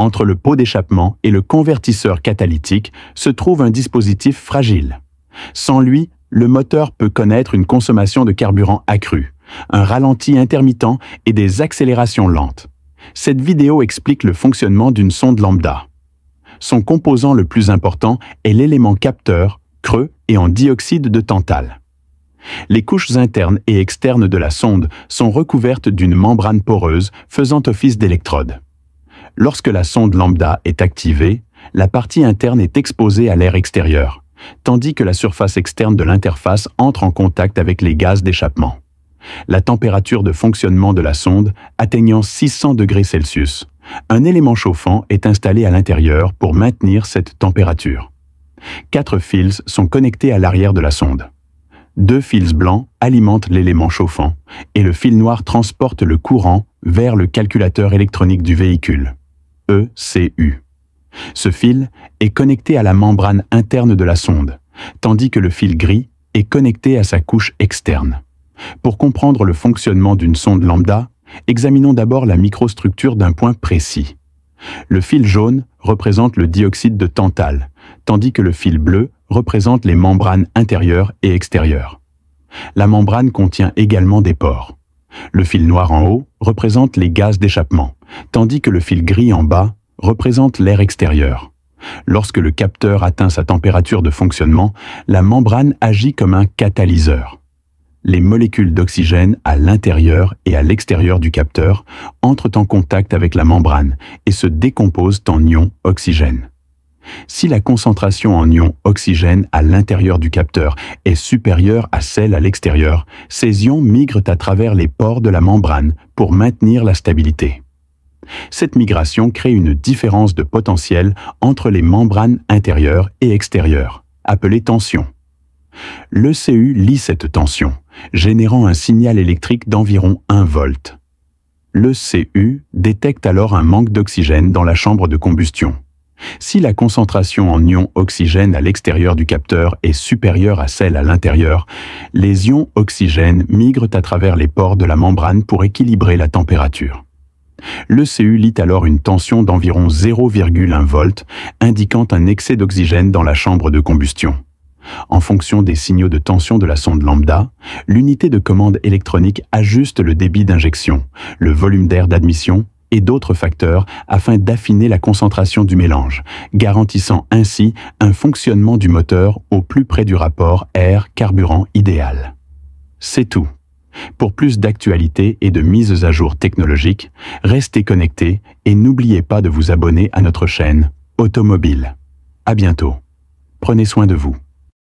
Entre le pot d'échappement et le convertisseur catalytique se trouve un dispositif fragile. Sans lui, le moteur peut connaître une consommation de carburant accrue, un ralenti intermittent et des accélérations lentes. Cette vidéo explique le fonctionnement d'une sonde lambda. Son composant le plus important est l'élément capteur, creux et en dioxyde de tantale. Les couches internes et externes de la sonde sont recouvertes d'une membrane poreuse faisant office d'électrode. Lorsque la sonde lambda est activée, la partie interne est exposée à l'air extérieur, tandis que la surface externe de l'interface entre en contact avec les gaz d'échappement. La température de fonctionnement de la sonde atteignant 600 degrés Celsius, un élément chauffant est installé à l'intérieur pour maintenir cette température. 4 fils sont connectés à l'arrière de la sonde. 2 fils blancs alimentent l'élément chauffant et le fil noir transporte le courant vers le calculateur électronique du véhicule, ECU. Ce fil est connecté à la membrane interne de la sonde, tandis que le fil gris est connecté à sa couche externe. Pour comprendre le fonctionnement d'une sonde lambda, examinons d'abord la microstructure d'un point précis. Le fil jaune représente le dioxyde de tantale, tandis que le fil bleu représente les membranes intérieures et extérieures. La membrane contient également des pores. Le fil noir en haut représente les gaz d'échappement, tandis que le fil gris en bas représente l'air extérieur. Lorsque le capteur atteint sa température de fonctionnement, la membrane agit comme un catalyseur. Les molécules d'oxygène à l'intérieur et à l'extérieur du capteur entrent en contact avec la membrane et se décomposent en ions oxygène. Si la concentration en ions oxygène à l'intérieur du capteur est supérieure à celle à l'extérieur, ces ions migrent à travers les pores de la membrane pour maintenir la stabilité. Cette migration crée une différence de potentiel entre les membranes intérieures et extérieures, appelée tension. L'ECU lit cette tension, générant un signal électrique d'environ 1 volt. L'ECU détecte alors un manque d'oxygène dans la chambre de combustion. Si la concentration en ions oxygène à l'extérieur du capteur est supérieure à celle à l'intérieur, les ions oxygène migrent à travers les pores de la membrane pour équilibrer la température. L'ECU lit alors une tension d'environ 0,1 volt, indiquant un excès d'oxygène dans la chambre de combustion. En fonction des signaux de tension de la sonde lambda, l'unité de commande électronique ajuste le débit d'injection, le volume d'air d'admission et d'autres facteurs afin d'affiner la concentration du mélange, garantissant ainsi un fonctionnement du moteur au plus près du rapport air-carburant idéal. C'est tout. Pour plus d'actualités et de mises à jour technologiques, restez connectés et n'oubliez pas de vous abonner à notre chaîne Automobile. À bientôt. Prenez soin de vous.